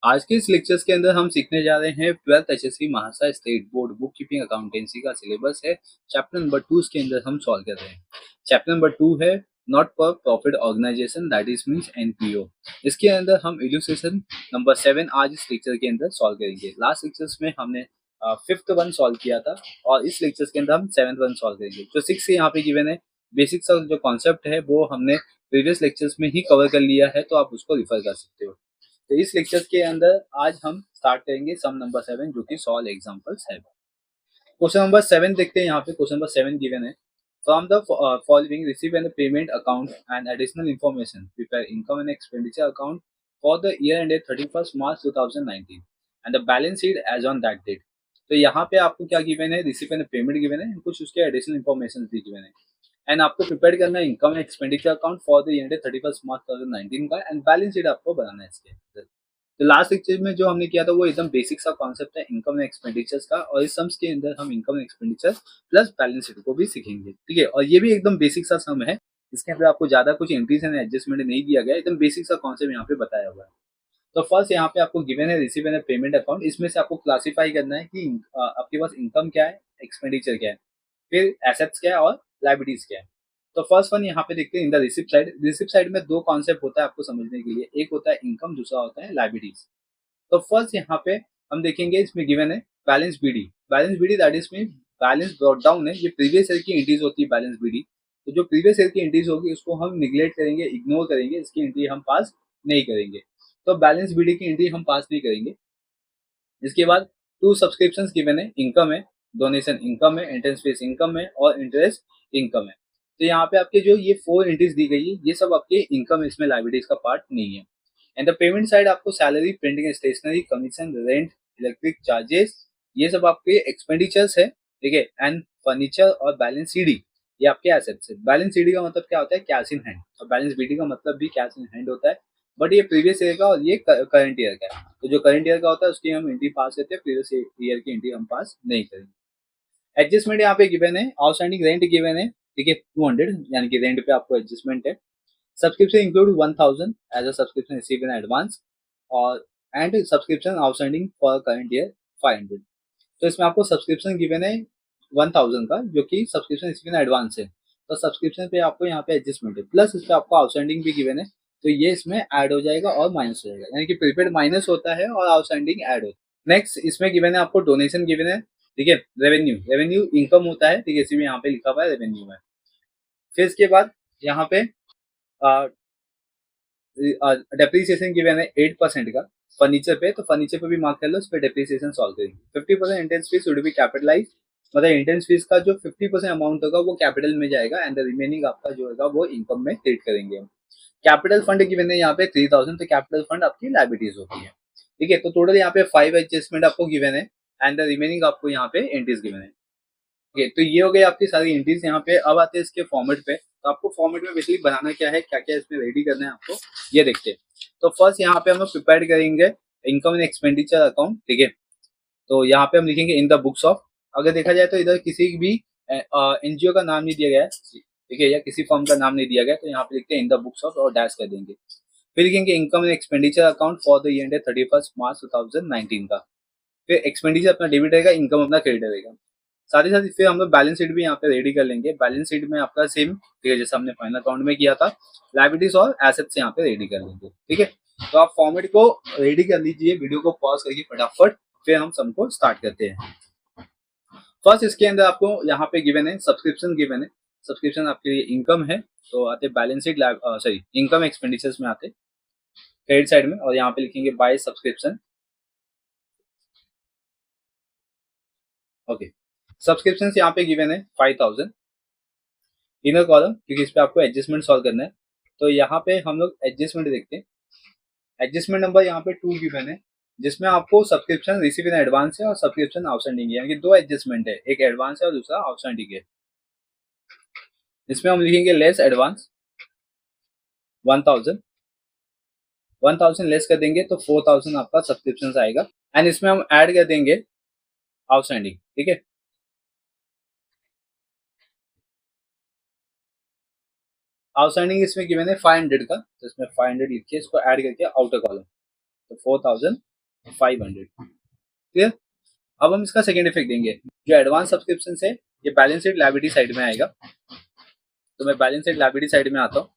आज के इस लेक्चर्स के अंदर हम सीखने जा रहे हैं 12th HSC Maharashtra state board book keeping accountancy का सिलेबस है। चैप्टर नंबर 2 इसके अंदर हम सॉल्व कर रहे हैं। चैप्टर नंबर 2 है not for profit organisation that is means NPO. इसके अंदर हम इलस्ट्रेशन नंबर 7 आज इस लेक्चर के अंदर सॉल्व करेंगे। लास्ट लेक्चर्स में हमने फिफ्थ वन सॉल्व किया था और इस लेक्चर्स के अंदर हम 7th वन सॉल्व करेंगे। जो 6 यहाँ पे गिवन है, बेसिक्स ऑफ जो कॉन्सेप्ट है वो हमने प्रीवियस लेक्चर्स में ही कवर कर लिया है, तो आप उसको रिफर कर सकते हो। तो इस लेक्चर के अंदर आज हम स्टार्ट करेंगे सम नंबर 7 जो कि सॉल्व एग्जांपल्स है। क्वेश्चन नंबर 7 देखते हैं। यहाँ पे क्वेश्चन नंबर 7 गिवन है, from the following receive and payment account and additional information prepare income and expenditure account for the year ended 31 March 2019 and the balance sheet as on that date. तो यहाँ पे आपको क्या given है, receive and payment given है, कुछ उसके additional information भी गिवन है एंड आपको प्रिपेयर करना है income and expenditure account for the year ended 31 March 2019 का एंड बैलेंस शीट आपको बनाना है इसके अंदर। तो लास्ट लेक्चर में जो हमने किया था वो एकदम बेसिक सा कॉन्सेप्ट है इनकम एंड एक्सपेंडिचर्स का, और इस सम्स के अंदर हम income and expenditure plus balance sheet को भी सीखेंगे। ठीक है, और ये भी एकदम बेसिक सा सम है, इसके अंदर आपको ज्यादा कुछ एंट्रीज एंड एडजस्टमेंट नहीं दिया गया, एकदम बेसिक सा कॉन्सेप्ट यहाँ पे बताया हुआ है। तो फर्स्ट यहाँ पे आपको गिवन है रिसीव एंड पेमेंट अकाउंट। इसमें से आपको क्लासिफाई करना है कि आपके पास इनकम क्या है, एक्सपेंडिचर क्या है, फिर एसेट्स क्या है और लाइबिलिटीज क्या है। तो फर्स्ट वन यहाँ पे देखते हैं in the receipt side. Receipt side में दो कॉन्सेप्ट होता है आपको समझने के लिए, एक होता है इनकम, दूसरा होता है लाइबिलिटीज। तो फर्स्ट यहाँ पे हम देखेंगे, इसमें गिवन है balance BD. Balance BD that is mean balance brought down है, ये प्रीवियस ईयर की एंट्रीज होती है बैलेंस बीडी। तो जो प्रीवियस ईयर की एंट्रीज होगी उसको हम निगलेक्ट करेंगे, इग्नोर करेंगे, इसकी एंट्री हम पास नहीं करेंगे। तो बैलेंस बीडी की एंट्री हम पास नहीं करेंगे। इसके बाद टू सब्सक्रिप्शंस गिवन है, इनकम है, डोनेशन इनकम है, एंट्रेंस फीस इनकम है और इंटरेस्ट इनकम है। तो यहाँ पे आपके जो ये 4 एंट्रीज दी गई है ये सब आपके इनकम, इसमें लाइबिलिटीज का पार्ट नहीं है। एंड द पेमेंट साइड आपको salary, printing, stationery, commission, rent, electric charges, ये सब आपके एक्सपेंडिचर्स है। ठीक है, एंड फर्नीचर और बैलेंस सीडी ये आपके एसेट्स है। बैलेंस सीडी का मतलब क्या होता है, कैश इन हैंड, और बैलेंस बीडी का मतलब भी कैश इन हैंड होता है, बट ये प्रीवियस ईयर का और ये करंट ईयर का है। तो जो करंट ईयर का होता है उसकी हम एंट्री पास करते हैं, प्रीवियस ईयर की एंट्री हम पास नहीं करेंगे। एडजस्टमेंट यहाँ पे गिवन है, आउटस्टैंडिंग रेंट गिवन है, ठीक है 200, यानी कि रेंट पे आपको एडजस्टमेंट है। Subscription include 1000 as a subscription receive in advance, और and subscription outstanding for current year 500। तो इसमें आपको सब्सक्रिप्शन गिवन है 1000 का, जो कि सब्सक्रिप्शन रिसीव इन एडवांस है। तो सब्सक्रिप्शन पे आपको यहाँ पे एडजस्टमेंट है, प्लस इस पे आपको आउटस्टैंडिंग भी गिवन है, तो ये इसमें ऐड हो जाएगा और माइनस हो जाएगा, यानी कि प्रीपेड माइनस होता है और आउटस्टैंडिंग ऐड होता है। नेक्स्ट इसमें गिवन है आपको डोनेशन गिवन है, ठीक है, रेवेन्यू, रेवेन्यू इनकम होता है, ठीक है, इसी में यहाँ पे लिखा हुआ है रेवेन्यू में। फिर इसके बाद यहाँ पे डेप्रिसिएशन गिवन है 8% का फर्नीचर पे, तो फर्नीचर पे भी मार्क कर लो, उस पर डेप्रिसिएशन सॉल्व करेंगे। 50% entrance fees would be capitalize, मतलब एंट्रेंस फीस का जो 50% अमाउंट होगा वो कैपिटल में जाएगा एंड द रिमेनिंग आपका जो होगा वो इनकम में ट्रीट करेंगे हम। कैपिटल फंड गिवन है यहाँ पे 3000, तो कैपिटल फंड आपकी लाइबिलिटीज होती है। ठीक है, तो टोटल यहाँ पे 5 एडजस्टमेंट आपको गिवन है एंड द रिमेनिंग आपको यहाँ पे एंट्रीज गिवन है। ओके, तो ये हो गई आपकी सारी एंट्रीज यहाँ पे। अब आते हैं इसके फॉर्मेट पे। तो आपको फॉर्मेट में बेसिकली बनाना क्या है, क्या क्या इसमें रेडी करना है आपको, ये देखते हैं। तो फर्स्ट यहाँ पे हम लोग प्रिपेयर करेंगे इनकम एंड एक्सपेंडिचर अकाउंट। ठीक है, तो यहाँ पे हम लिखेंगे इन द बुक्स ऑफ। अगर देखा जाए तो इधर किसी भी एनजीओ का नाम नहीं दिया गया है, ठीक है, या किसी फर्म का नाम नहीं दिया गया, तो यहाँ पे लिखते हैं इन द बुक्स ऑफ और डैश कर देंगे। फिर लिखेंगे income and expenditure account for the year ended 31 March 2019 का। फिर एक्सपेंडिचर अपना डेबिट रहेगा, इनकम अपना क्रेडिट रहेगा। साथ ही साथ फिर हम लोग बैलेंस शीट भी यहाँ पे रेडी कर लेंगे। बैलेंस शीट में आपका सेम, ठीक है, जैसे हमने फाइनल अकाउंट में किया था, लाइबिलिटीज और एसेट्स यहाँ पे रेडी कर लेंगे। ठीक है, तो आप फॉर्मेट को रेडी कर लीजिए, वीडियो को पॉज करके फटाफट, फिर हम सम को स्टार्ट करते हैं। फर्स्ट इसके अंदर आपको यहाँ पे गिवन है सब्सक्रिप्शन गिवन है। सब्सक्रिप्शन आपके लिए इनकम है, तो आते balance sheet, sorry income expenditures में आते क्रेडिट साइड में, और यहाँ पे लिखेंगे बाय सब्सक्रिप्शन। ओके, सब्सक्रिप्शन यहाँ पे गिवन है 5000 इनर कॉलम, क्योंकि इस पे आपको एडजस्टमेंट सॉल्व करना है। तो यहाँ पे हम लोग एडजस्टमेंट देखते हैं। एडजस्टमेंट नंबर यहाँ पे 2 गिवन है, जिसमें आपको सब्सक्रिप्शन रिसीव इन एडवांस है और सब्सक्रिप्शन आउटस्टैंडिंग है, यानी कि दो एडजस्टमेंट है, एक एडवांस है और दूसरा आउटस्टैंडिंग है। इसमें हम लिखेंगे लेस एडवांस 1000, 1000 लेस कर देंगे तो 4000 आपका सब्सक्रिप्शन आएगा, एंड इसमें हम ऐड कर देंगे आउटस्टैंडिंग। ठीक है, आउटस्टैंडिंग इसमें गिवन है 500 का, तो इसमें 500 लिखिए, इसको ऐड करके आउटर कॉलम, तो 4000 500। क्लियर। अब हम इसका सेकेंड इफेक्ट देंगे। जो एडवांस सब्सक्रिप्शन है ये बैलेंस शीट लायबिलिटी साइड में आएगा। तो मैं बैलेंस शीट लायबिलिटी साइड में आता हूँ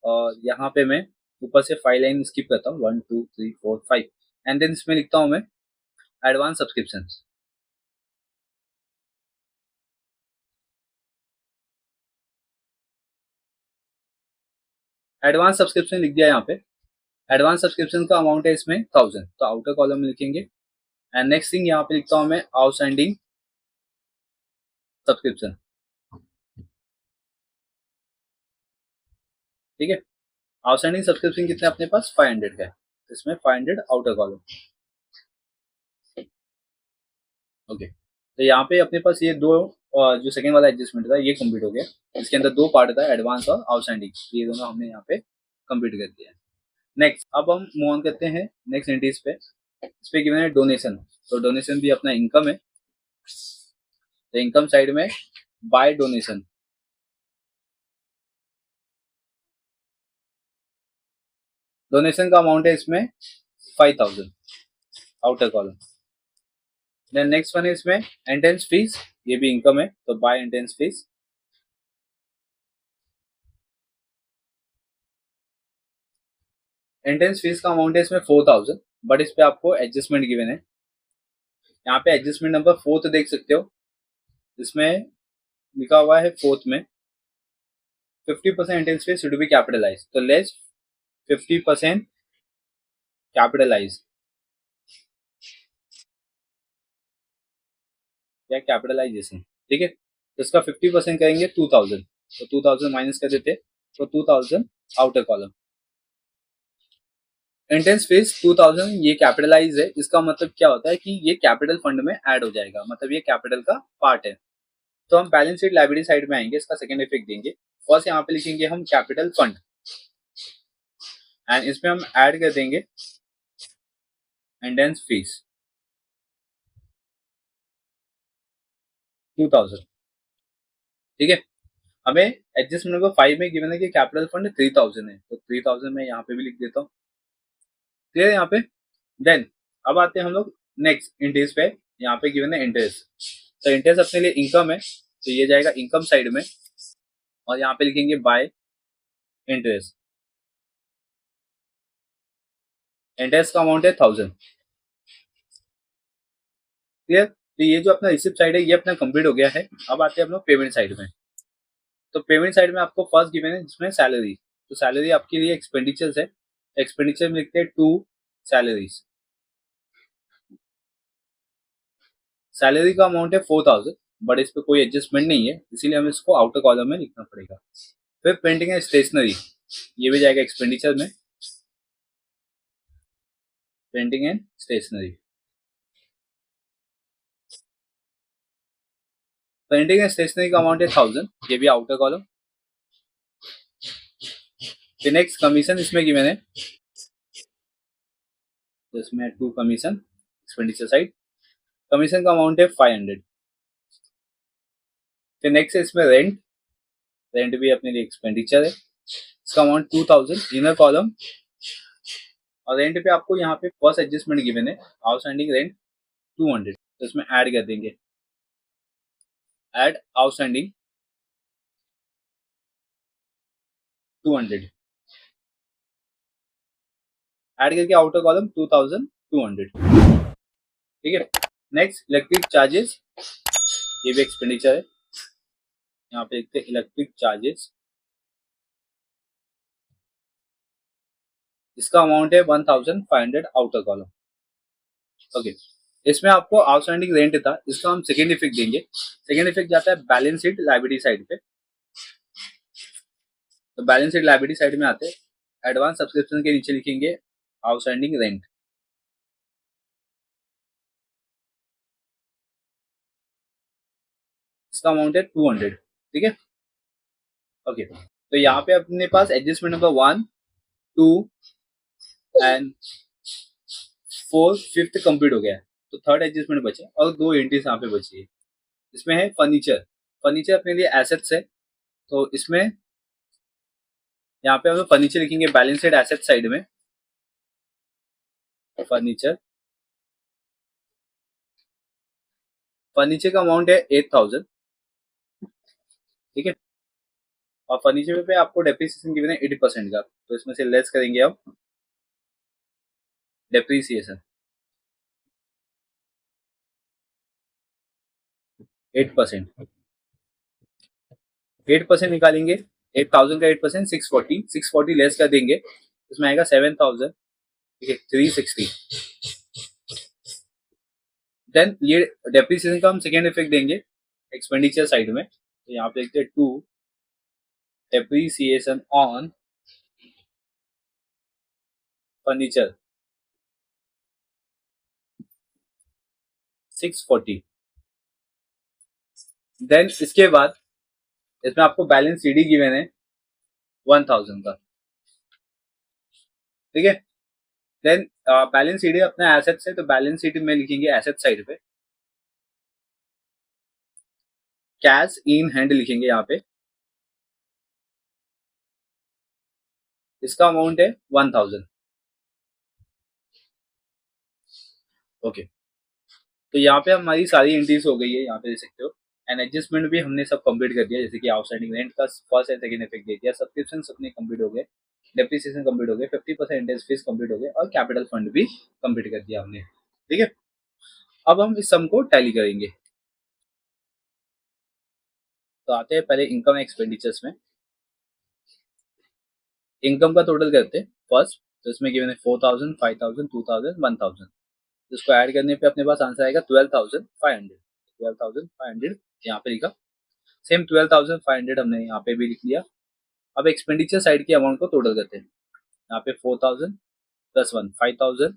और यहाँ पे मैं ऊपर से 5 लाइन स्किप करता हूँ, 1 2 3 4 5 एंड देन इसमें लिखता हूँ मैं एडवांस सब्सक्रिप्शन। एडवांस सब्सक्रिप्शन लिख दिया यहाँ पे। एडवांस सब्सक्रिप्शन का अमाउंट है इसमें 1000, तो आउटर कॉलम में लिखेंगे। एंड नेक्स्ट थिंग यहाँ पे लिखता हूँ मैं आउटस्टैंडिंग सब्सक्रिप्शन। ठीक है। आउटस्टैंडिंग सब्सक्रिप्शन कितने अपने पास 500 का है, इसमें 500 आउटर कॉलम। ओके। तो यहाँ पे अपने पास ये दो जो सेकंड वाला एडजस्टमेंट था ये कंप्लीट हो गया। इसके अंदर दो पार्ट था, एडवांस और आउटस्टैंडिंग, ये दोनों हमने यहाँ पे कंप्लीट कर दिया है। नेक्स्ट अब हम मूव ऑन करते हैं नेक्स्ट एंट्रीज पे। इस पे गिवन है डोनेशन, तो डोनेशन भी अपना इनकम है। तो इनकम साइड में बाय डोनेशन, डोनेशन का अमाउंट है इसमें 5000 outer column. Then next one है इसमें एंट्रेंस फीस, ये भी इनकम है, तो by entrance fees. Entrance fees का अमाउंट है इसमें 4000, बट इस पे आपको एडजस्टमेंट गिवन है। यहाँ पे एडजस्टमेंट नंबर 4 देख सकते हो, इसमें लिखा हुआ है 4 में 50% entrance fees should be capitalize, तो लेस 50% कैपिटलाइज या कैपिटलाइजेशन। ठीक है। तो इसका 50% करेंगे 2000, तो 2000 माइनस कर देते, तो 2000 आउटर कॉलम। एंट्रेंस फीस 2000 ये कैपिटलाइज है, इसका मतलब क्या होता है कि ये कैपिटल फंड में ऐड हो जाएगा, मतलब ये कैपिटल का पार्ट है। तो हम बैलेंस शीट लायबिलिटी साइड में आएंगे, इसका सेकंड इफेक्ट देंगे। फर्स्ट यहाँ पे लिखेंगे हम कैपिटल फंड एंड इसमें हम ऐड कर देंगे एंट्रेंस फीस 2000। ठीक है। हमें एडजस्टमेंट नंबर 5 में गिवन है कि कैपिटल फंड 3000 है, तो 3000 मैं यहाँ पे भी लिख देता हूँ। क्लियर है यहाँ पे। देन अब आते हैं हम लोग नेक्स्ट इंटरेस्ट पे। यहाँ पे गिवन है इंटरेस्ट, तो इंटरेस्ट अपने लिए इनकम है, तो ये जाएगा इनकम साइड में और यहाँ पे लिखेंगे बाय इंटरेस्ट। इंटरेस्ट का अमाउंट है 1000। क्लियर। तो ये जो अपना रिसिप्ट साइड है ये अपना कंप्लीट हो गया है। अब आते हैं हम लोग पेमेंट साइड में। तो पेमेंट साइड में आपको फर्स्ट गिवन है जिसमें सैलरी, तो सैलरी आपके लिए एक्सपेंडिचर्स है। एक्सपेंडिचर में लिखते हैं 2 सैलरीज। सैलरी का अमाउंट है 4000, बट इस पर कोई एडजस्टमेंट नहीं है, इसीलिए हमें इसको आउटर कॉलम में लिखना पड़ेगा। फिर प्रिंटिंग एंड स्टेशनरी, ये भी जाएगा एक्सपेंडिचर में, printing and stationery. Printing and stationery का अमाउंट है 1000, ये भी आउटर कॉलम। फिर नेक्स्ट कमीशन इसमें गिवन है, तो इसमें 2 कमीशन एक्सपेंडिचर साइड, कमीशन का अमाउंट है 500। फिर नेक्स्ट है इसमें रेंट, रेंट भी अपने लिए एक्सपेंडिचर है, इसका अमाउंट 2000 इनर कॉलम। और रेंट पे आपको यहाँ पे फर्स्ट एडजस्टमेंट गिवन है आउटस्टैंडिंग रेंट 200, तो इसमें ऐड कर देंगे ऐड आउटस्टैंडिंग 200, ऐड करके आउटर कॉलम 2200। ठीक है। नेक्स्ट इलेक्ट्रिक चार्जेस, ये भी एक्सपेंडिचर है, यहाँ पे देखते हैं इलेक्ट्रिक चार्जेस, इसका अमाउंट है 1500 आउटर कॉलम। ओके। इसमें आपको आउटस्टैंडिंग रेंट था, इसका हम सेकेंड इफेक्ट देंगे। सेकेंड इफेक्ट जाता है बैलेंस शीट लायबिलिटी साइड पे। तो बैलेंस शीट लायबिलिटी साइड में आते हैं एडवांस सब्सक्रिप्शन के नीचे लिखेंगे आउटस्टैंडिंग रेंट, इसका अमाउंट है 200। ठीक है। ओके। तो यहाँ पे अपने पास adjustment number 1 2 and 4 5th complete हो गया है, तो थर्ड एडजस्टमेंट बचे और दो एंट्रीज यहाँ पे बची है। इसमें है फर्नीचर, फर्नीचर अपने लिए एसेट्स है, तो इसमें यहाँ पे हम फर्नीचर लिखेंगे बैलेंस शीट एसेट साइड में। फर्नीचर, फर्नीचर का अमाउंट है 8000, ठीक है। और फर्नीचर पे आपको डेप्रिसिएशन गिवन है 80% का, तो इसमें से लेस करेंगे आप डेप्रिसिएशन 8%, 8% निकालेंगे। 8000 का 8% 640, 640 लेस कर देंगे, इसमें आएगा 7000, ठीक है, 360। देन ये डेप्रिसिएशन का हम सेकेंड इफेक्ट देंगे एक्सपेंडिचर साइड में, तो यहाँ पे देखते हैं 2 डेप्रिसिएशन ऑन फर्नीचर 640। देन इसके बाद इसमें आपको बैलेंस सीडी गिवन है 1000 का, ठीक है। देन बैलेंस सीडी अपना एसेट से, तो बैलेंस सीडी में लिखेंगे एसेट साइड पे कैश इन हैंड लिखेंगे यहाँ पे, इसका अमाउंट है 1000, ओके। तो यहाँ पे हमारी सारी एंट्रीज हो गई है, यहाँ पे देख सकते हो। एंड एडजस्टमेंट भी हमने सब कंप्लीट कर दिया, जैसे कि आउटस्टैंडिंग रेंट का फर्स्ट एंड सेकंड इफेक्ट दे दिया, सब्सक्रिप्शन अपने कंप्लीट हो गए, डेप्रिसिएशन कंप्लीट हो गए, 50% इंटरेस्ट फीस कंप्लीट हो गए, और कैपिटल फंड भी कंप्लीट कर दिया हमने, ठीक है। अब हम इस सम को टैली करेंगे, तो आते हैं पहले इनकम एक्सपेंडिचर्स में। इनकम का टोटल करते हैं फर्स्ट, तो इसमें गिवन है 4000, 5000, 2000, 1000, इसको ऐड करने पे अपने पास आंसर आएगा 12500, 12500 यहाँ पे लिखा। सेम 12500 हमने यहाँ पे भी लिख लिया। अब एक्सपेंडिचर साइड की अमाउंट को टोटल करते हैं, यहाँ पे 4000 प्लस 1 5000,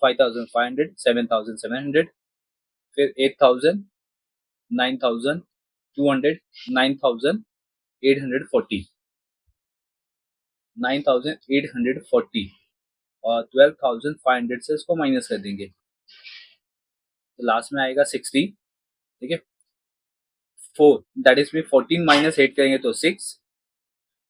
5500, 7700, फिर 8000, 9200, 9840, 9840, और 12500 से इसको माइनस कर देंगे, तो लास्ट में आएगा 60, ठीक है। 4 दैट इज में 14 माइनस 8 करेंगे तो 6,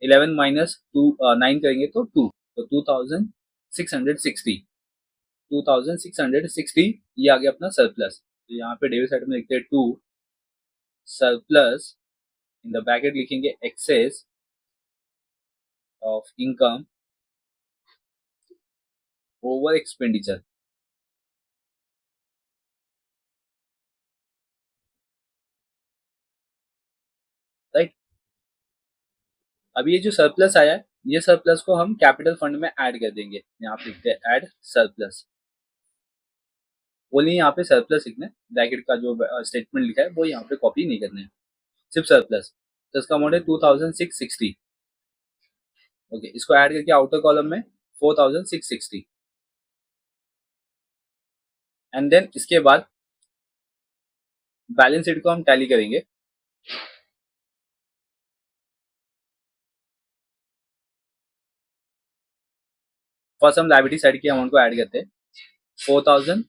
11 माइनस 2 9 करेंगे तो 2, तो 2660, 2660 ये आ गया अपना सरप्लस। तो यहाँ पे डेबिट साइड में लिखते हैं 2 सरप्लस, इन द ब्रैकेट लिखेंगे excess of income over expenditure, right. अब ये जो सरप्लस आया है, ये सरप्लस को हम कैपिटल फंड में ऐड कर देंगे, यहाँ पे लिखते हैं ऐड सरप्लस, बोलिए यहाँ पे सरप्लस लिखना है, ब्रैकेट का जो स्टेटमेंट लिखा है वो यहाँ पे कॉपी नहीं करना है, सिर्फ सरप्लस। तो इसका अमाउंट है 2660, ओके। इसको ऐड करके आउटर कॉलम में 4660, एंड देन इसके बाद बैलेंस शीट को हम टैली करेंगे। फर्स्ट हम लायबिलिटी साइड की अमाउंट को ऐड करते हैं, 4000,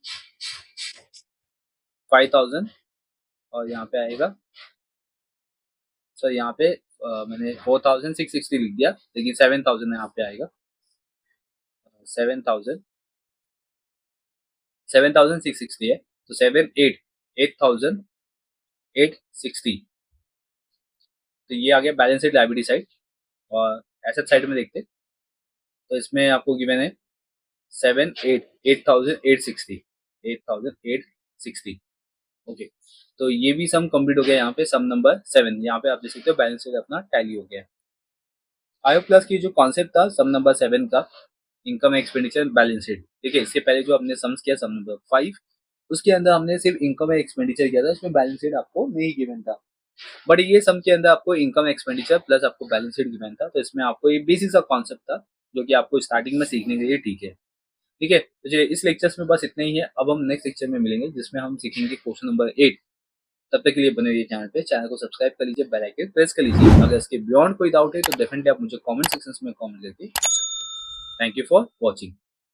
5000, और यहाँ पे आएगा, सर यहाँ पे मैंने 4660 लिख दिया, लेकिन 7000 यहाँ पे आएगा, 7000, 7660 है, तो 8860, तो ये आ गया बैलेंस शीट लायबिलिटी साइड। और एसेट साइड में देखते हैं, तो इसमें आपको गिवन है 8860, 8860, ओके। तो ये भी सम कंप्लीट हो गया, यहाँ पे सम नंबर 7, यहाँ पे आप देख सकते हो बैलेंस शीट अपना टैली हो गया। आयो प्लस की जो कॉन्सेप्ट था सम नंबर 7 का, इनकम एक्सपेंडिचर बैलेंस शीट, ठीक है, इससे पहले जो हमने सम्स किया सम नंबर 5, उसके अंदर हमने सिर्फ इनकम एक्सपेंडिचर किया था, इसमें बैलेंस शीट आपको नहीं गिवन था। बट ये सम के अंदर आपको इनकम एक्सपेंडिचर प्लस आपको बैलेंस शीट गिवन था, तो इसमें आपको ये बेसिक सा कॉन्सेप्ट था जो कि आपको स्टार्टिंग में सीखने के लिए ठीक है, ठीक है। तो चलिए इस लेक्चर्स में बस इतना ही है, अब हम नेक्स्ट लेक्चर में मिलेंगे जिसमें हम सीखेंगे क्वेश्चन नंबर 8। तब तक के लिए बने रहिए चैनल पे, चैनल को सब्सक्राइब कर लीजिए, बेल आइकन प्रेस कर लीजिए। अगर इसके बियॉन्ड कोई डाउट है तो डेफिनेटली आप मुझे कमेंट सेक्शन में कमेंट करके। Thank you for watching.